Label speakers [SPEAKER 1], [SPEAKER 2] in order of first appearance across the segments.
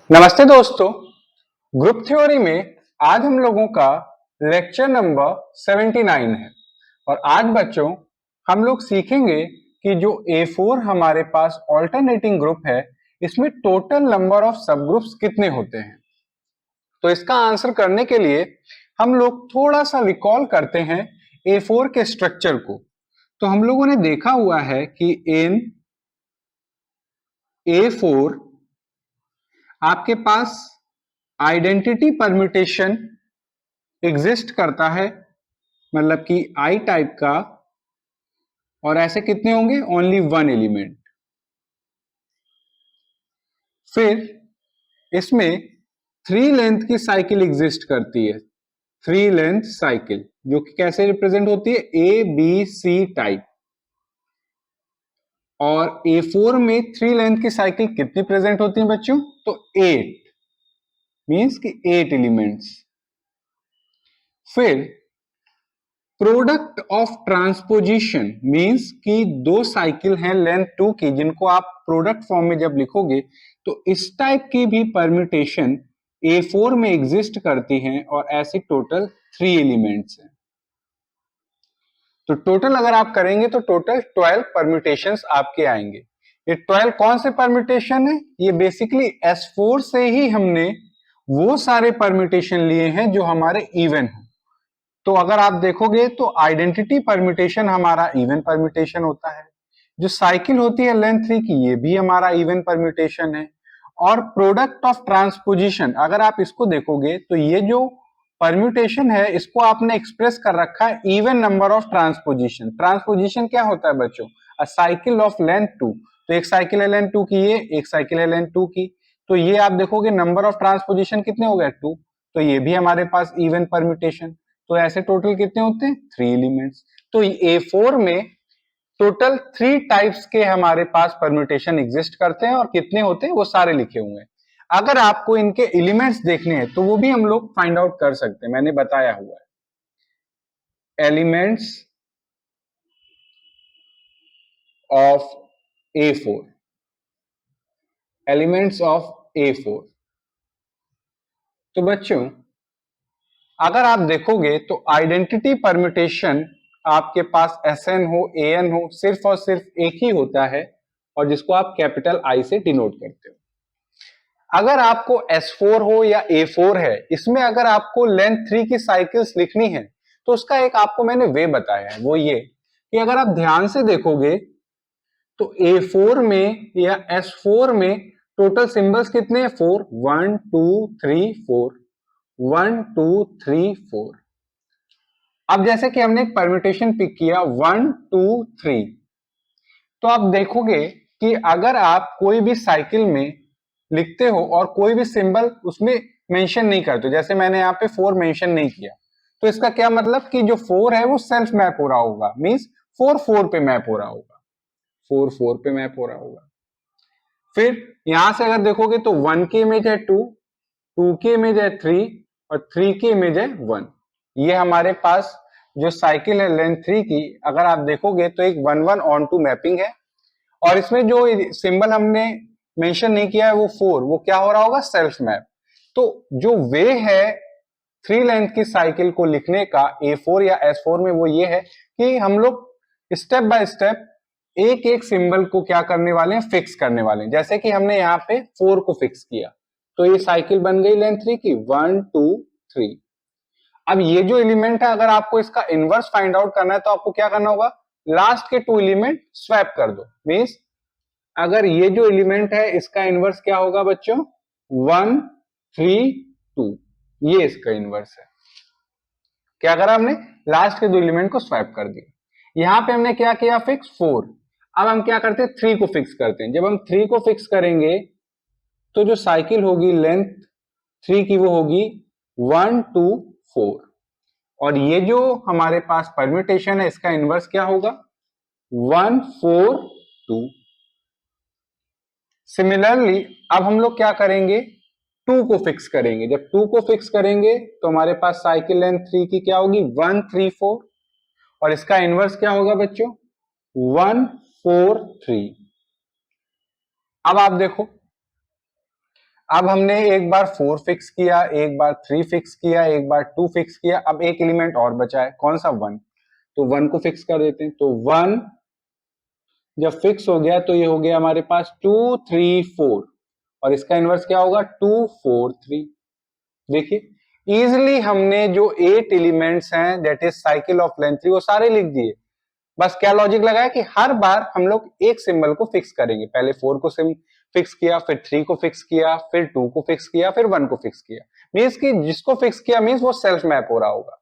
[SPEAKER 1] नमस्ते दोस्तों, group theory में आज हम लोगों का लेक्चर नंबर 79 है और आज बच्चों हम लोग सीखेंगे कि जो A4 हमारे पास ऑल्टरनेटिंग ग्रुप है इसमें टोटल नंबर ऑफ सब ग्रुप्स कितने होते हैं। तो इसका आंसर करने के लिए हम लोग थोड़ा सा रिकॉल करते हैं A4 के स्ट्रक्चर को। तो हम लोगों ने देखा हुआ है कि इन A4 आपके पास आइडेंटिटी परम्यूटेशन एग्जिस्ट करता है, मतलब कि आई टाइप का, और ऐसे कितने होंगे? Only one element. फिर इसमें थ्री लेंथ की साइकिल एग्जिस्ट करती है, थ्री लेंथ साइकिल, जो कि कैसे रिप्रेजेंट होती है? A B C type. और A4 में थ्री लेंथ की साइकिल कितनी प्रेजेंट होती है बच्चों? तो 8, मींस कि 8 एलिमेंट्स। फिर प्रोडक्ट ऑफ ट्रांसपोजिशन मींस कि दो साइकिल हैं लेंथ 2 की, जिनको आप प्रोडक्ट फॉर्म में जब लिखोगे तो इस टाइप की भी परम्यूटेशन A4 में एग्जिस्ट करती हैं और ऐसी टोटल 3 एलिमेंट्स हैं। तो टोटल अगर आप करेंगे तो टोटल 12 परम्यूटेशंस आपके आएंगे। ये 12 कौन से परम्यूटेशन है? ये बेसिकली S4 से ही हमने वो सारे परम्यूटेशन लिए हैं जो हमारे इवन हो। तो अगर आप देखोगे तो आइडेंटिटी परम्यूटेशन हमारा इवन परम्यूटेशन होता है, जो साइकिल होती है लेंथ 3 की ये भी हमारा इवन परम्यूटेशन है, और प्रोडक्ट ऑफ ट्रांसपोजिशन अगर आप इसको देखोगे तो ये जो परम्यूटेशन है इसको आपने एक्सप्रेस कर रखा है even number of transposition. Transposition क्या होता है बच्चों? अ साइकिल ऑफ लेंथ 2। तो एक साइकिल है लेंथ 2 की, ये एक साइकिल है लेंथ 2 की, तो ये आप देखोगे नंबर ऑफ ट्रांसपोजिशन कितने हो गए? 2। तो ये भी हमारे पास इवन परम्यूटेशन। तो ऐसे टोटल कितने होते हैं? 3 एलिमेंट्स। तो A4 में टोटल 3 टाइप्स के हमारे पास परम्यूटेशन एग्जिस्ट करते हैं और कितने होते हैं वो सारे लिखे हुए हैं। अगर आपको इनके एलिमेंट्स देखने हैं तो वो भी हम लोग फाइंड आउट कर सकते हैं, मैंने बताया हुआ है। Elements of A4, elements of A4। तो बच्चों अगर आप देखोगे तो आइडेंटिटी परम्यूटेशन आपके पास SN हो AN हो, सिर्फ और सिर्फ एक ही होता है, और जिसको आप कैपिटल आई से डिनोट करते हो। अगर आपको S4 हो या A4 है, इसमें अगर आपको लेंथ 3 की साइकिल्स लिखनी है तो उसका एक आपको मैंने वे बताया है, वो ये कि अगर आप ध्यान से देखोगे तो A4 में या S4 में टोटल सिंबल्स कितने हैं? 4, 1 2 3 4, 1 2 3 4। अब जैसे कि हमने एक परम्यूटेशन पिक किया 1 2 3, तो आप देखोगे कि अगर आप कोई भी साइकिल में लिखते हो और कोई भी सिंबल उसमें मेंशन नहीं करते, जैसे मैंने यहाँ पे 4 मेंशन नहीं किया, तो इसका क्या मतलब कि जो 4 है वो सेल्फ मैप हो रहा होगा, मींस 4 4 पे मैप हो रहा होगा, 4 4 पे मैप हो रहा होगा। फिर यहां से अगर देखोगे तो 1 की इमेज है 2, 2 की इमेज है 3 और 3 की इमेज है 1। ये हमारे पास जो साइकिल है लेंथ 3 की, अगर आप देखोगे तो एक 1 1 ऑन टू मैपिंग है, और इसमें जो सिंबल हमने मेंशन नहीं किया है वो 4, वो क्या हो रहा होगा? Self map. तो जो वे है थ्री लेंथ की साइकिल को लिखने का A4 या S4 में वो ये है कि हम लोग स्टेप बाय स्टेप एक एक सिंबल को क्या करने वाले हैं? फिक्स करने वाले हैं। जैसे कि हमने यहाँ पे 4 को फिक्स किया तो ये साइकिल बन गई लेंथ 3 की, 1 2 3। अब ये जो एलिमेंट है अगर आपको इसका इनवर्स फाइंड आउट करना है तो आपको क्या करना होगा? लास्ट के 2 एलिमेंट स्वैप कर दो। मींस अगर ये जो एलिमेंट है इसका इनवर्स क्या होगा बच्चों? 1 3 2, ये इसका इनवर्स है। क्या करा हमने? लास्ट के 2 एलिमेंट को स्वैप कर दिया। यहां पे हमने क्या किया? फिक्स 4। अब हम क्या करते हैं? 3 को फिक्स करते हैं। जब हम 3 को फिक्स करेंगे तो जो साइकिल होगी लेंथ 3 की वो होगी 1 2 4, और ये जो हमारे पास परम्यूटेशन है इसका इनवर्स क्या होगा? 1 4 2। सिमिलरली अब हम लोग क्या करेंगे? 2 को फिक्स करेंगे। जब 2 को फिक्स करेंगे तो हमारे पास साइकिल लेंथ 3 की क्या होगी? 1 3 4, और इसका इनवर्स क्या होगा बच्चों? 1 4 3। अब आप देखो, अब हमने एक बार 4 फिक्स किया, एक बार 3 फिक्स किया, एक बार 2 फिक्स किया, अब एक एलिमेंट और बचा है, कौन सा? 1। तो 1 को फिक्स कर देते हैं। तो 1 जब फिक्स हो गया तो ये हो गया हमारे पास 2 3 4, और इसका इनवर्स क्या होगा? 2 4 3। देखिए इजिली हमने जो 8 एलिमेंट्स हैं that is cycle of length 3 वो सारे लिख दिए। बस क्या लॉजिक लगाया कि हर बार हम लोग एक सिंबल को फिक्स करेंगे। पहले 4 को फिक्स किया, फिर 3 को फिक्स किया, फिर 2 को फिक्स किया, फिर 1 को फिक्स किया। मीन्स कि जिसको फिक्स किया मीन्स वो सेल्फ मैप हो रहा होगा।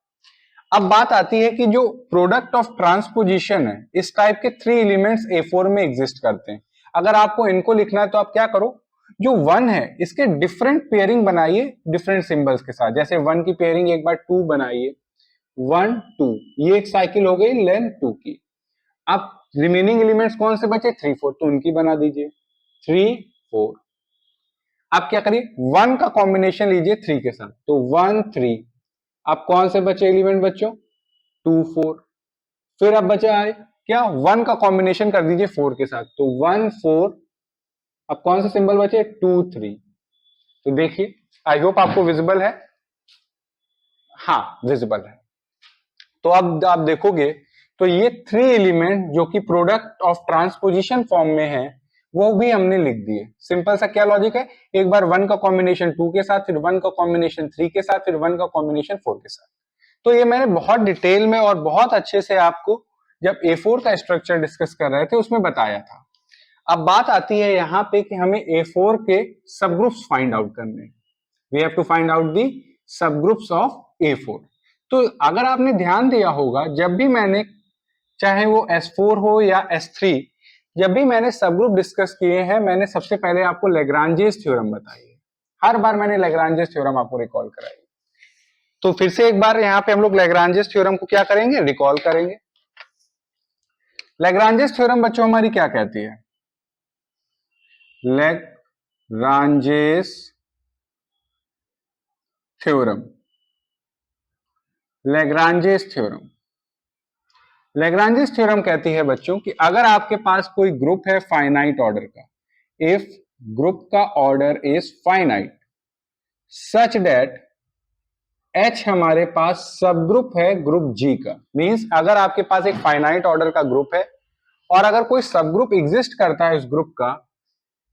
[SPEAKER 1] अब बात आती है कि जो प्रोडक्ट ऑफ ट्रांसपोजिशन है, इस टाइप के 3 एलिमेंट्स A4 में एग्जिस्ट करते हैं। अगर आपको इनको लिखना है तो आप क्या करो, जो 1 है इसके डिफरेंट पेयरिंग बनाइए डिफरेंट सिंबल्स के साथ। जैसे 1 की पेयरिंग एक बार 2 बनाइए, 1 2, ये एक साइकिल हो गई लेंथ 2 की। अब रिमेनिंग एलिमेंट्स कौन से बचे? 3 4, तो उनकी बना दीजिए 3 4। अब क्या करिए, 1 का कॉम्बिनेशन लीजिए 3 के साथ, तो 1 3। अब कौन से बचे एलिमेंट बच्चों? 2 4। फिर अब बचा है क्या? 1 का कॉम्बिनेशन कर दीजिए 4 के साथ, तो 1 4। अब कौन से सिंबल बचे? 2 3। तो देखिए, आई होप आपको विजिबल है। हाँ विजिबल है। तो अब आप देखोगे तो ये 3 एलिमेंट जो कि प्रोडक्ट ऑफ ट्रांसपोजिशन फॉर्म में है वो भी हमने लिख दिए। सिंपल सा क्या लॉजिक है, एक बार 1 का कॉम्बिनेशन 2 के साथ, फिर 1 का कॉम्बिनेशन 3 के साथ, फिर 1 का कॉम्बिनेशन 4 के साथ। तो ये मैंने बहुत डिटेल में और बहुत अच्छे से आपको जब A4 का स्ट्रक्चर डिस्कस कर रहे थे उसमें बताया था। अब बात आती है यहाँ पे कि हमें A4 के सब ग्रुप्स फाइंड आउट करने। We have to find out the subgroups of A4। तो अगर आपने ध्यान दिया होगा, जब भी मैंने, चाहे वो S4 हो या S3, जब भी मैंने सब ग्रुप डिस्कस किए हैं, मैंने सबसे पहले आपको लैग्रांजेस थ्योरम बताई है। हर बार मैंने लैग्रांजेस थ्योरम आपको रिकॉल कराई। तो फिर से एक बार यहाँ पे हम लोग लैग्रांजेस थ्योरम को क्या करेंगे? रिकॉल करेंगे। लैग्रांजेस थ्योरम बच्चों हमारी क्या कहती है? Lagrange's theorem, Lagrange's theorem, Lagrange's theorem कहती है बच्चों कि अगर आपके पास कोई ग्रुप है फाइनाइट ऑर्डर का, इफ ग्रुप का order is finite such that H हमारे पास सब ग्रुप है ग्रुप G का। मींस अगर आपके पास एक फाइनाइट ऑर्डर का ग्रुप है और अगर कोई सब ग्रुप एग्जिस्ट करता है उस ग्रुप का,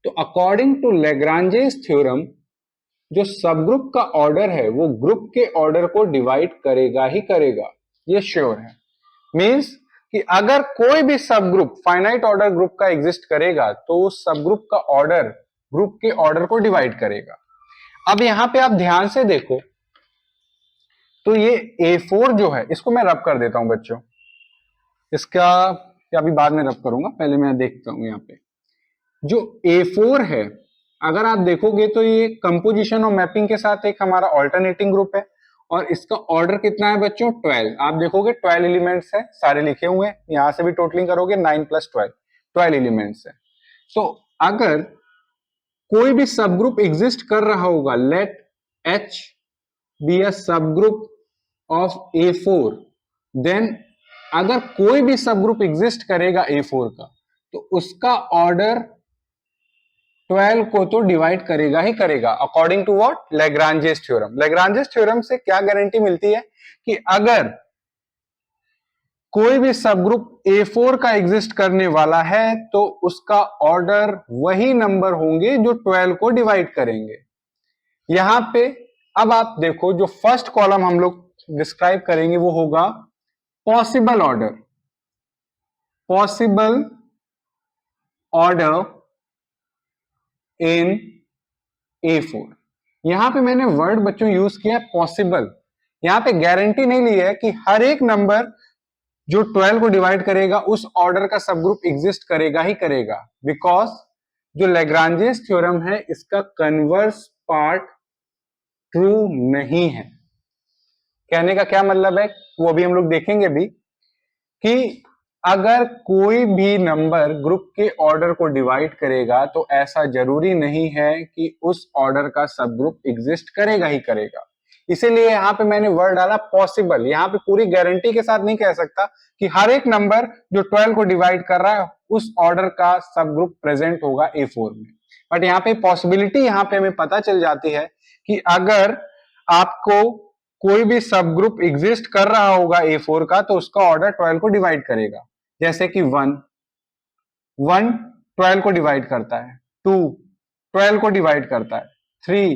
[SPEAKER 1] तो अकॉर्डिंग टू लैग्रांजेस थ्योरम जो सब ग्रुप का ऑर्डर है वो ग्रुप के ऑर्डर को डिवाइड करेगा ही करेगा, ये श्योर है। मींस कि अगर कोई भी सब ग्रुप फाइनाइट ऑर्डर ग्रुप का एग्जिस्ट करेगा तो उस सब ग्रुप का ऑर्डर ग्रुप के ऑर्डर को डिवाइड करेगा। अब यहां पे आप ध्यान से देखो तो ये A4 जो है इसको मैं रब कर देता हूं बच्चों, इसका अभी बाद में रब करूंगा, पहले मैं देखता हूं यहाँ पे जो A4 है। अगर आप देखोगे तो ये कंपोजिशन और मैपिंग के साथ एक हमारा ऑल्टरनेटिंग ग्रुप है और इसका ऑर्डर कितना है बच्चों? 12। आप देखोगे 12 एलिमेंट्स है, सारे लिखे हुए हैं, यहां से भी टोटलिंग करोगे 9 + 12, 12 एलिमेंट्स है। तो अगर कोई भी सब ग्रुप एग्जिस्ट कर रहा होगा, लेट H बी अ सब ग्रुप ऑफ A4, देन अगर कोई भी सब ग्रुप एग्जिस्ट करेगा A4 का तो उसका ऑर्डर 12 को तो डिवाइड करेगा ही करेगा, according to what? Lagrange's theorem. Lagrange's theorem से क्या गारंटी मिलती है कि अगर कोई भी सब ग्रुप A4 का एग्जिस्ट करने वाला है तो उसका ऑर्डर वही नंबर होंगे जो 12 को डिवाइड करेंगे। यहां पे अब आप देखो जो फर्स्ट कॉलम हम लोग डिस्क्राइब करेंगे वो होगा possible order, possible order in A4। यहां पे मैंने वर्ड बच्चों यूज किया पॉसिबल। यहां पे गारंटी नहीं ली है कि हर एक नंबर जो 12 को डिवाइड करेगा उस ऑर्डर का सब ग्रुप एग्जिस्ट करेगा ही करेगा, बिकॉज जो लैग्रांजेस थ्योरम है इसका कन्वर्स पार्ट ट्रू नहीं है। कहने का क्या मतलब है वो अभी हम लोग देखेंगे भी कि अगर कोई भी नंबर ग्रुप के ऑर्डर को डिवाइड करेगा तो ऐसा जरूरी नहीं है कि उस ऑर्डर का सब ग्रुप एग्जिस्ट करेगा ही करेगा। इसीलिए यहां पे मैंने वर्ड डाला पॉसिबल। यहां पे पूरी गारंटी के साथ नहीं कह सकता कि हर एक नंबर जो 12 को डिवाइड कर रहा है उस ऑर्डर का सब ग्रुप प्रेजेंट होगा A4 में। बट यहाँ पे पॉसिबिलिटी यहाँ पे हमें पता चल जाती है कि अगर आपको कोई भी सब ग्रुप एग्जिस्ट कर रहा होगा A4 का तो उसका ऑर्डर 12 को डिवाइड करेगा। जैसे कि 1 12 को डिवाइड करता है, 2 12 को डिवाइड करता है, 3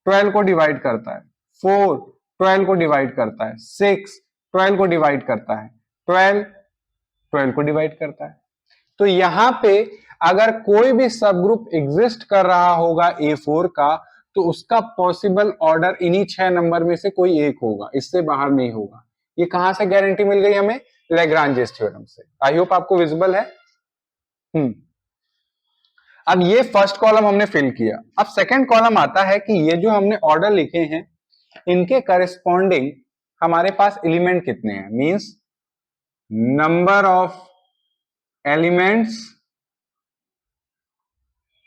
[SPEAKER 1] 12 को डिवाइड करता है, 4 12 को डिवाइड करता है, 6 12 को डिवाइड करता है, 12 को डिवाइड करता है। तो यहां पे अगर कोई भी सब ग्रुप एग्जिस्ट कर रहा होगा A4 का तो उसका पॉसिबल ऑर्डर इन्हीं 6 नंबर में से कोई एक होगा, इससे बाहर नहीं होगा। ये कहां से गारंटी मिल गई हमें? लैग्रांजेस थ्योरम से। आई होप आपको विजिबल है। अब ये फर्स्ट कॉलम हमने फिल किया। अब सेकंड कॉलम आता है कि ये जो हमने ऑर्डर लिखे हैं इनके करस्पॉन्डिंग हमारे पास एलिमेंट कितने हैं, means number of elements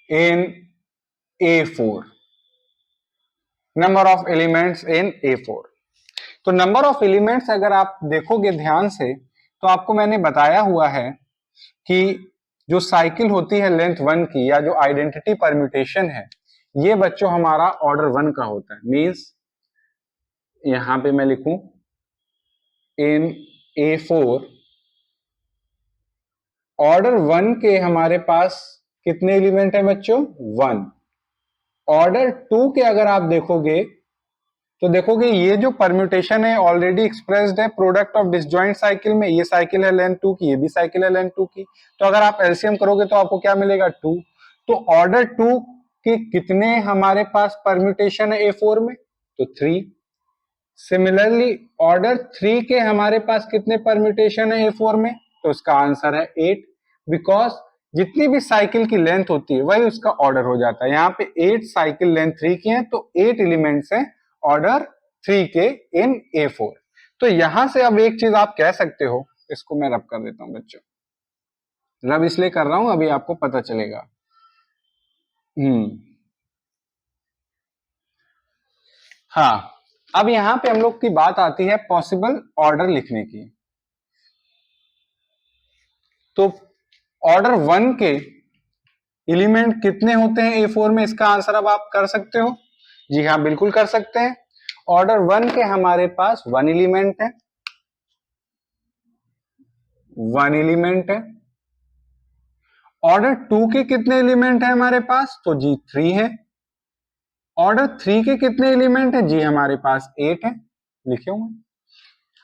[SPEAKER 1] in A4, number of elements in A4। तो नंबर ऑफ एलिमेंट्स अगर आप देखोगे ध्यान से तो आपको मैंने बताया हुआ है कि जो साइकिल होती है लेंथ 1 की या जो आइडेंटिटी परम्यूटेशन है ये बच्चों हमारा ऑर्डर 1 का होता है। मींस यहां पे मैं लिखूं इन A4 ऑर्डर 1 के हमारे पास कितने एलिमेंट है बच्चों? 1। ऑर्डर 2 के अगर आप देखोगे तो देखोगे ये जो परम्यूटेशन है ऑलरेडी एक्सप्रेस्ड है प्रोडक्ट ऑफ डिसजॉइंट साइकिल में। ये साइकिल है लेंथ 2 की, ये भी साइकिल है लेंथ 2 की, तो अगर आप एलसीएम करोगे तो आपको क्या मिलेगा? 2। तो ऑर्डर 2 के कितने हमारे पास परम्यूटेशन है A4 में? तो 3। सिमिलरली ऑर्डर 3 के हमारे पास कितने परम्यूटेशन है A4 में? तो उसका आंसर है 8, बिकॉज जितनी भी साइकिल की लेंथ होती है वही उसका ऑर्डर हो जाता है। यहाँ पे 8 साइकिल लेंथ 3 की है तो 8 एलिमेंट्स हैं ऑर्डर 3 के इन A4। तो यहां से अब एक चीज आप कह सकते हो, इसको मैं रब कर देता हूं बच्चों, रब इसलिए कर रहा हूं अभी आपको पता चलेगा। हाँ, अब यहां पे हम लोग की बात आती है पॉसिबल ऑर्डर लिखने की। तो ऑर्डर 1 के एलिमेंट कितने होते हैं A4 में, इसका आंसर अब आप कर सकते हो। जी हाँ, बिल्कुल कर सकते हैं। ऑर्डर 1 के हमारे पास 1 एलिमेंट है, 1 एलिमेंट है। ऑर्डर 2 के कितने एलिमेंट है हमारे पास? तो जी 3 है। ऑर्डर 3 के कितने एलिमेंट है? जी हमारे पास 8 है, लिखे हुए।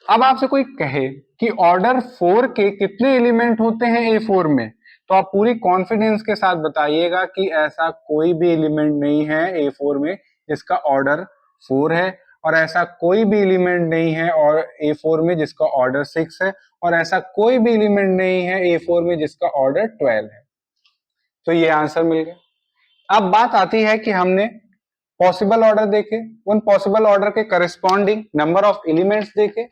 [SPEAKER 1] अब आपसे कोई कहे कि ऑर्डर 4 के कितने एलिमेंट होते हैं A4 में, तो आप पूरी कॉन्फिडेंस के साथ बताइएगा कि ऐसा कोई भी एलिमेंट नहीं है A4 में जिसका ऑर्डर 4 है, और ऐसा कोई भी एलिमेंट नहीं है और A4 में जिसका ऑर्डर 6 है, और ऐसा कोई भी एलिमेंट नहीं है A4 में जिसका ऑर्डर 12 है। तो ये आंसर मिल गया। अब बात आती है कि हमने पॉसिबल ऑर्डर देखे, उन पॉसिबल ऑर्डर के करस्पॉन्डिंग नंबर ऑफ एलिमेंट्स देखे।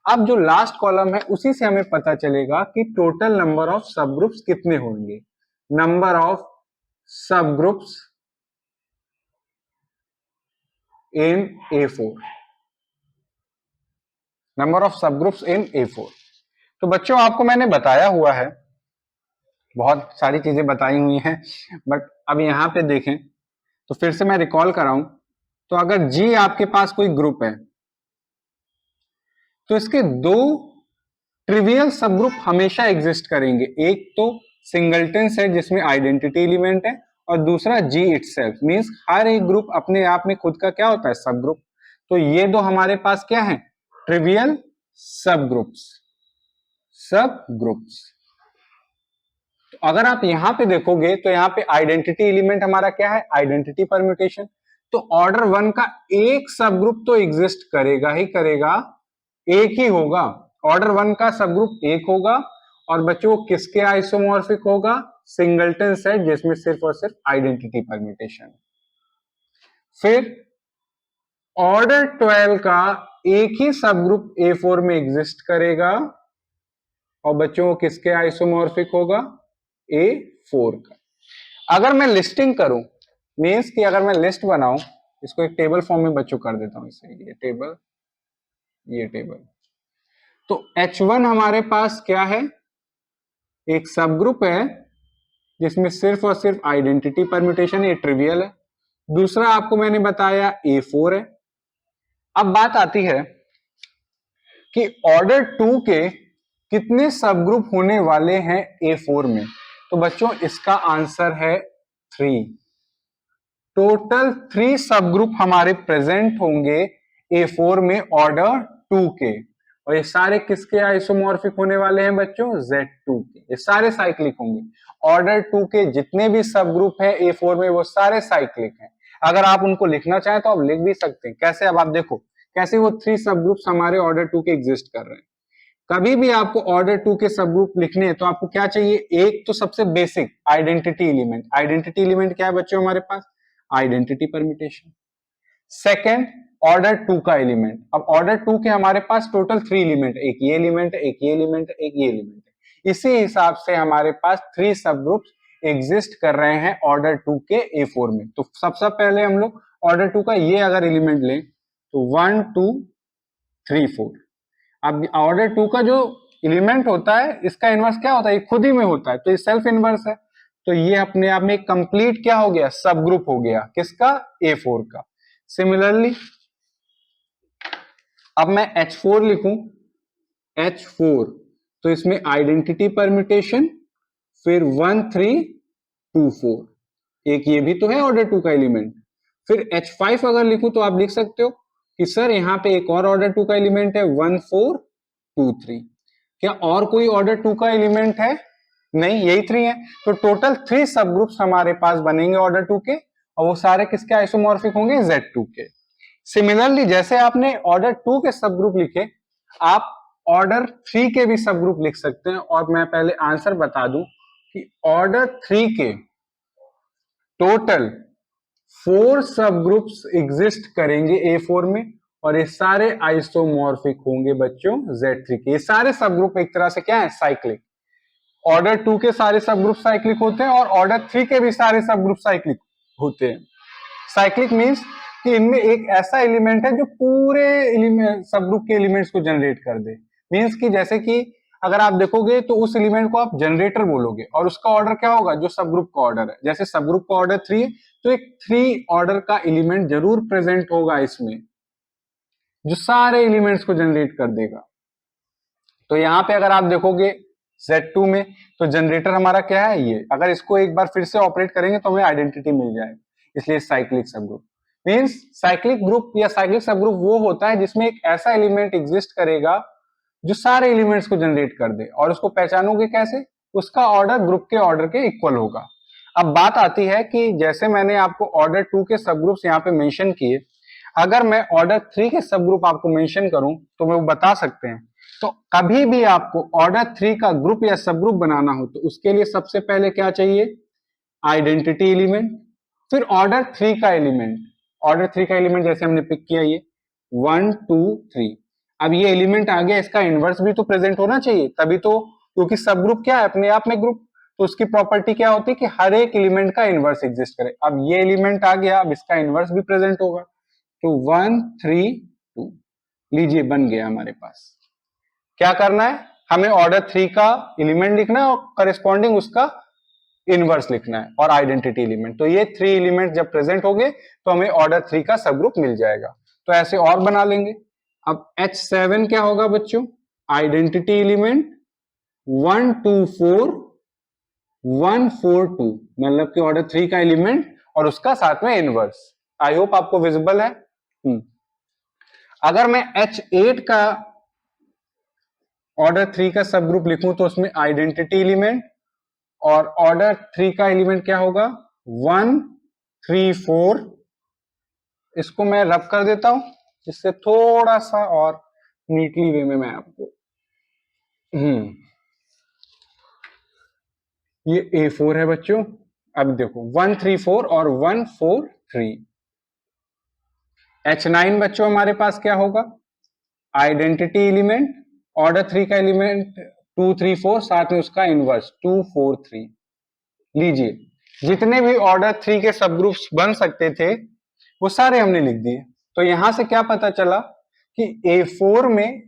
[SPEAKER 1] अब जो लास्ट कॉलम है उसी से हमें पता चलेगा कि टोटल नंबर ऑफ सब ग्रुप्स कितने होंगे। नंबर ऑफ सब groups in A4, number of सब ग्रुप्स इन A4। तो बच्चों आपको मैंने बताया हुआ है, बहुत सारी चीजें बताई हुई हैं, बट अब यहां पे देखें तो फिर से मैं रिकॉल कराऊं तो अगर G आपके पास कोई ग्रुप है तो इसके दो ट्रिवियल सब ग्रुप हमेशा एग्जिस्ट करेंगे। एक तो सिंगलटन सेट जिसमें आइडेंटिटी एलिमेंट है, और दूसरा G इटसेल्फ, मींस हर एक ग्रुप अपने आप में खुद का क्या होता है? सब ग्रुप। तो ये दो हमारे पास क्या है? ट्रिवियल सब ग्रुप्स, सब ग्रुप्स। तो अगर आप यहां पे देखोगे तो यहाँ पे आइडेंटिटी एलिमेंट हमारा क्या है? Identity permutation. तो ऑर्डर 1 का एक सब ग्रुप तो एग्जिस्ट करेगा ही करेगा, एक ही होगा। ऑर्डर 1 का सब ग्रुप एक होगा, और बच्चों किसके आइसोमॉर्फिक होगा? सिंगलटन सेट जिसमें सिर्फ और सिर्फ आइडेंटिटी परम्यूटेशन है। फिर ऑर्डर 12 का एक ही सब ग्रुप A4 में एग्जिस्ट करेगा, और बच्चों किसके आइसोमॉर्फिक होगा? A4 का। अगर मैं लिस्टिंग करूं, मींस कि अगर मैं लिस्ट बनाऊं, इसको एक टेबल फॉर्म में बच्चों कर देता हूं, इसे ये टेबल, ये टेबल। तो H1 हमारे पास क्या है? एक सब ग्रुप है जिसमें सिर्फ और सिर्फ आइडेंटिटी परम्यूटेशन, ये ट्रिवियल है। दूसरा आपको मैंने बताया A4 है। अब बात आती है कि ऑर्डर 2 के कितने सब ग्रुप होने वाले हैं A4 में। तो बच्चों इसका आंसर है 3। टोटल 3 सब ग्रुप हमारे प्रेजेंट होंगे A4 में ऑर्डर 2 के, और ये सारे किसके आइसोमॉर्फिक होने वाले हैं बच्चों? Z2 के। ये सारे साइक्लिक होंगे। ऑर्डर 2 के जितने भी सब ग्रुप हैं A4 में वो सारे साइक्लिक हैं। अगर आप उनको लिखना चाहें तो आप लिख भी सकते हैं। कैसे? अब आप देखो कैसे वो 3 सब ग्रुप्स हमारे ऑर्डर 2 के एग्जिस्ट कर रहे हैं। कभी भी आपको ऑर्डर 2 के सब ग्रुप लिखने हैं तो आपको क्या चाहिए? एक तो सबसे basic identity element. Identity element क्या है बच्चों हमारे पास? Identity permutation. सेकेंड, ऑर्डर 2 का एलिमेंट। अब ऑर्डर 2 के हमारे पास टोटल 3 एलिमेंट, एक ये एलिमेंट है, एक ये एलिमेंट है, एक ये एलिमेंट है। इसी हिसाब से हमारे पास 3 सब ग्रुप्स एग्जिस्ट कर रहे हैं ऑर्डर 2 के A4 में। तो सबसे पहले हम लोग ऑर्डर 2 का ये अगर एलिमेंट लें तो 1 2 3 4। अब ऑर्डर 2 का जो एलिमेंट होता है इसका इनवर्स क्या होता है? ये खुद ही में होता है, तो ये सेल्फ इनवर्स है। तो ये अपने आप में कंप्लीट क्या हो गया? सब ग्रुप हो गया। किसका? A4 का। सिमिलरली अब मैं H4 लिखूं, H4 तो इसमें आइडेंटिटी परम्यूटेशन, फिर 1 3 2 4, एक ये भी तो है ऑर्डर 2 का एलिमेंट। फिर H5 अगर लिखूं तो आप लिख सकते हो कि सर यहां पे एक और ऑर्डर 2 का एलिमेंट है 1 4 2 3। क्या और कोई ऑर्डर 2 का एलिमेंट है? नहीं, यही 3 है। तो टोटल 3 सब ग्रुप्स हमारे पास बनेंगे ऑर्डर 2 के, और वो सारे किसके आइसोमॉर्फिक होंगे? Z2 के। सिमिलरली जैसे आपने ऑर्डर 2 के सब ग्रुप लिखे, आप ऑर्डर 3 के भी सब ग्रुप लिख सकते हैं। और मैं पहले आंसर बता दूं कि ऑर्डर 3 के टोटल 4 सब ग्रुप्स एग्जिस्ट करेंगे A4 में, और ये सारे आइसोमॉर्फिक होंगे बच्चों Z3 के। ये सारे सब ग्रुप एक तरह से क्या है? साइक्लिक। ऑर्डर 2 के सारे सब ग्रुप साइक्लिक होते हैं और ऑर्डर 3 के भी सारे सब ग्रुप साइक्लिक होते हैं। साइक्लिक मींस कि इनमें एक ऐसा एलिमेंट है जो पूरे सब ग्रुप के एलिमेंट्स को जनरेट कर दे। मींस कि जैसे कि अगर आप देखोगे तो उस एलिमेंट को आप जनरेटर बोलोगे, और उसका ऑर्डर क्या होगा? जो सब ग्रुप का ऑर्डर है। जैसे सब ग्रुप का ऑर्डर 3 है तो एक 3 ऑर्डर का एलिमेंट जरूर प्रेजेंट होगा इसमें, जो सारे एलिमेंट्स को जनरेट कर देगा। तो यहाँ पे अगर आप देखोगे Z2 में तो जनरेटर हमारा क्या है? ये। अगर इसको एक बार फिर से ऑपरेट करेंगे तो हमें आइडेंटिटी मिल जाएगी, इसलिए साइक्लिक सब ग्रुप। मींस साइक्लिक ग्रुप या साइक्लिक सब ग्रुप वो होता है जिसमें एक ऐसा एलिमेंट एग्जिस्ट करेगा जो सारे एलिमेंट्स को जनरेट कर दे। और उसको पहचानोगे कैसे? उसका ऑर्डर ग्रुप के ऑर्डर के इक्वल होगा। अब बात आती है कि जैसे मैंने आपको ऑर्डर 2 के सब ग्रुप्स यहाँ पे मेंशन किए, अगर मैं ऑर्डर 3 के सब ग्रुप आपको मेंशन करूं तो मैं वो बता सकते हैं। तो कभी भी आपको ऑर्डर 3 का ग्रुप या सब ग्रुप बनाना हो तो उसके लिए सबसे पहले क्या चाहिए? आइडेंटिटी एलिमेंट, फिर ऑर्डर 3 का एलिमेंट। ऑर्डर 3 का एलिमेंट जैसे हमने पिक किया ये 1 2 3। अब ये एलिमेंट आ गया, इसका इनवर्स भी तो प्रेजेंट होना चाहिए, तभी तो, क्योंकि सब ग्रुप क्या है? अपने आप में ग्रुप। तो उसकी प्रॉपर्टी क्या होती है कि हर एक एलिमेंट का इनवर्स एग्जिस्ट करे। अब ये एलिमेंट आ गया, अब इसका इनवर्स भी प्रेजेंट होगा। तो 1 3 2, लीजिए बन गया हमारे पास। क्या करना है? हमें ऑर्डर 3 का एलिमेंट लिखना है और करेस्पॉन्डिंग उसका इनवर्स लिखना है और आइडेंटिटी एलिमेंट। तो ये 3 एलिमेंट जब प्रेजेंट होंगे तो हमें ऑर्डर 3 का सब ग्रुप मिल जाएगा। तो ऐसे और बना लेंगे। अब H7 क्या होगा बच्चों? आइडेंटिटी एलिमेंट 1 2 4 1 4 2, मतलब कि ऑर्डर 3 का एलिमेंट और उसका साथ में इनवर्स। आई होप आपको विजिबल है। अगर मैं H8 का ऑर्डर 3 का सब ग्रुप लिखूं तो उसमें आइडेंटिटी एलिमेंट और ऑर्डर 3 का एलिमेंट क्या होगा? 1 3 4। इसको मैं रब कर देता हूं जिससे थोड़ा सा और नीटली वे में मैं आपको ये A4 है बच्चों। अब देखो 1 3 4 और 1 4 3। H9 बच्चों हमारे पास क्या होगा? आइडेंटिटी एलिमेंट, ऑर्डर 3 का एलिमेंट 2 3 4, साथ में उसका इनवर्स 2 4 3। लीजिए, जितने भी ऑर्डर 3 के सब ग्रुप्स बन सकते थे वो सारे हमने लिख दिए। तो यहां से क्या पता चला कि A4 में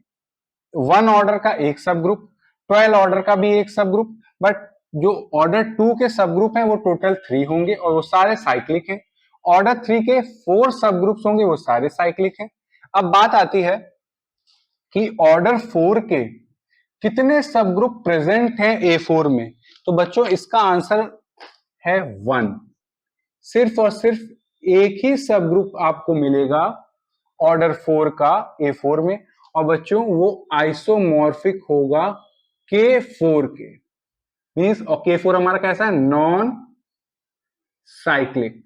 [SPEAKER 1] 1 ऑर्डर का एक सब ग्रुप, 12 ऑर्डर का भी एक सब ग्रुप, बट जो ऑर्डर 2 के सब ग्रुप हैं वो टोटल 3 होंगे और वो सारे साइक्लिक हैं। ऑर्डर 3 के 4 सब ग्रुप्स होंगे, वो सारे साइक्लिक हैं। अब बात आती है कि ऑर्डर 4 के कितने सब ग्रुप प्रेजेंट हैं A4 में। तो बच्चों इसका आंसर है 1। सिर्फ और सिर्फ एक ही सब ग्रुप आपको मिलेगा ऑर्डर 4 का A4 में, और बच्चों वो आइसोमॉर्फिक होगा K4 के। मींस और K4 हमारा कैसा है, नॉन साइक्लिक।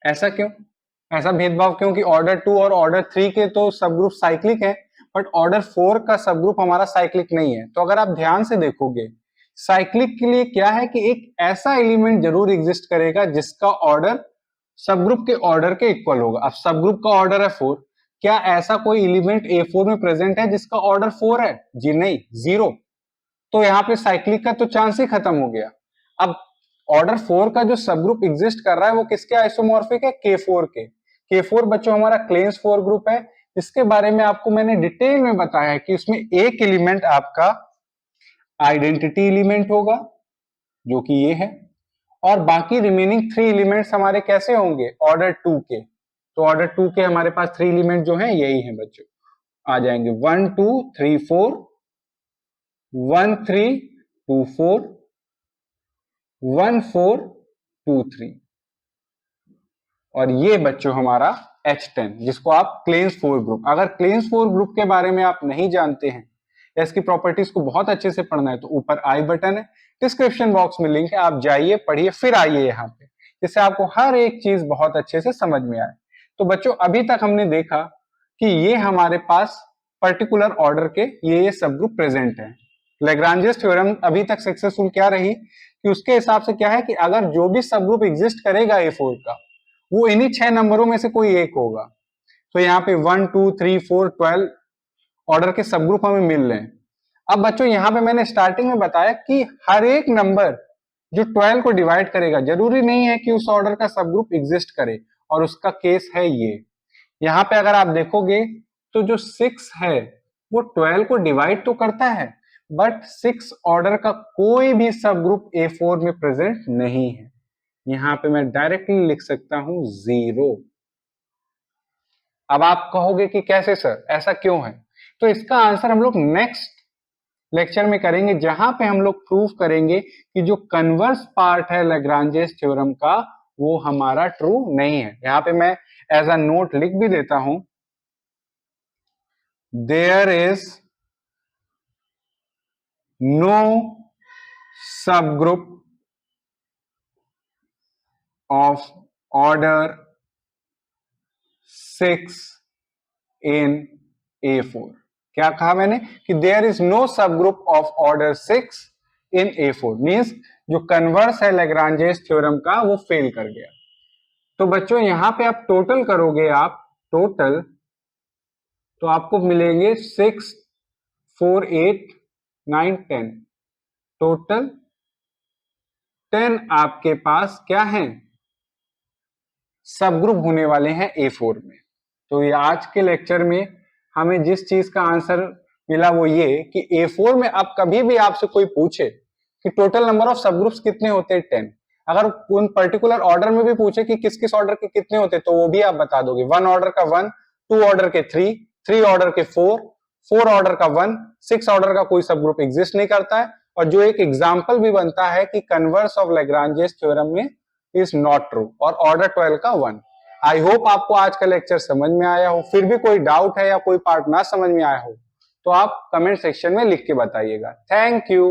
[SPEAKER 1] ऐसा क्यों, ऐसा भेदभाव क्यों कि ऑर्डर 2 और ऑर्डर 3 के तो सब ग्रुप साइक्लिक है, बट ऑर्डर 4 का सब ग्रुप हमारा साइक्लिक नहीं है। तो अगर आप ध्यान से देखोगे, साइक्लिक के लिए क्या है कि एक ऐसा एलिमेंट जरूर एग्जिस्ट करेगा जिसका ऑर्डर सब ग्रुप के ऑर्डर के इक्वल होगा। अब सब ग्रुप का ऑर्डर है 4, क्या ऐसा कोई एलिमेंट A4 में प्रेजेंट है जिसका ऑर्डर 4 है? जी नहीं, 0। तो यहाँ पे साइक्लिक का तो चांस ही खत्म हो गया। अब ऑर्डर 4 का जो सब ग्रुप एग्जिस्ट कर रहा है वो किसके आइसोमॉर्फिक है? K4 के। K4 बच्चों हमारा क्लेन्स 4 ग्रुप है, जिसके बारे में आपको मैंने डिटेल में बताया है कि उसमें एक एलिमेंट आपका आइडेंटिटी एलिमेंट होगा जो कि ये है, और बाकी रिमेनिंग 3 एलिमेंट्स हमारे कैसे होंगे? ऑर्डर 2 के। तो ऑर्डर 2 के हमारे पास 3 एलिमेंट जो हैं यही हैं बच्चों, आ जाएंगे 1 2 3 4, 1 3 2 4, 1 4 2 3, और ये बच्चों हमारा H10 जिसको आप क्लेन्स 4 ग्रुप। अगर क्लेन्स 4 ग्रुप के बारे में आप नहीं जानते हैं या इसकी प्रॉपर्टीज को बहुत अच्छे से पढ़ना है तो ऊपर आई बटन है, डिस्क्रिप्शन बॉक्स में लिंक है, आप जाइए पढ़िए फिर आइए यहाँ पे, जिससे आपको हर एक चीज बहुत अच्छे से समझ में आए। तो बच्चों अभी तक हमने देखा कि ये हमारे पास पर्टिकुलर ऑर्डर के ये सब ग्रुप प्रेजेंट है। लैग्रांजेस थ्योरम अभी तक सक्सेसफुल क्या रही कि उसके हिसाब से क्या है कि अगर जो भी सब ग्रुप एग्जिस्ट करेगा A4 का वो इन्हीं 6 नंबरों में से कोई एक होगा। तो यहाँ पे 1 2 3 4 12 ऑर्डर के सब ग्रुप हमें मिल रहे हैं। अब बच्चों यहाँ पे मैंने स्टार्टिंग में बताया कि हर एक नंबर जो 12 को डिवाइड करेगा जरूरी नहीं है कि उस ऑर्डर का सब ग्रुप एग्जिस्ट करे, और उसका केस है ये। यहाँ पे अगर आप देखोगे तो जो 6 है वो 12 को डिवाइड तो करता है, बट 6 ऑर्डर का कोई भी सब ग्रुप A4 में प्रेजेंट नहीं है। यहां पे मैं डायरेक्टली लिख सकता हूं 0। अब आप कहोगे कि कैसे सर, ऐसा क्यों है? तो इसका आंसर हम लोग नेक्स्ट लेक्चर में करेंगे, जहां पे हम लोग प्रूफ करेंगे कि जो कन्वर्स पार्ट है लैग्रांजेस थ्योरम का वो हमारा ट्रू नहीं है। यहां पे मैं एज अ नोट लिख भी देता हूं, देयर इज नो सब group of order 6 in A4। क्या कहा मैंने कि देयर इज नो सब group of order 6 in A4, means जो कन्वर्स है लैग्रांजेस थ्योरम का वो फेल कर गया। तो बच्चों यहां पे आप टोटल करोगे, आप टोटल तो आपको मिलेंगे 6 4 8 9 10, टोटल 10 आपके पास क्या है, सब ग्रुप होने वाले हैं A4 में। तो ये आज के लेक्चर में हमें जिस चीज का आंसर मिला वो ये कि A4 में अब कभी भी आपसे कोई पूछे कि टोटल नंबर ऑफ सब ग्रुप्स कितने होते हैं 10, अगर उन पर्टिकुलर ऑर्डर में भी पूछे कि किस किस ऑर्डर के कितने होते तो वो भी आप बता दोगे। 1 ऑर्डर का 1, 2 ऑर्डर के 3, 3 ऑर्डर के 4, 4 ऑर्डर का 1, 6 ऑर्डर का कोई सब ग्रुप एग्जिस्ट नहीं करता है। और जो एक एग्जाम्पल भी बनता है कि कन्वर्स ऑफ लैग्रांजेस थ्योरम में इज नॉट ट्रू, और ऑर्डर 12 का 1। आई होप आपको आज का लेक्चर समझ में आया हो। फिर भी कोई डाउट है या कोई पार्ट ना समझ में आया हो तो आप कमेंट सेक्शन में लिख के बताइएगा। Thank you.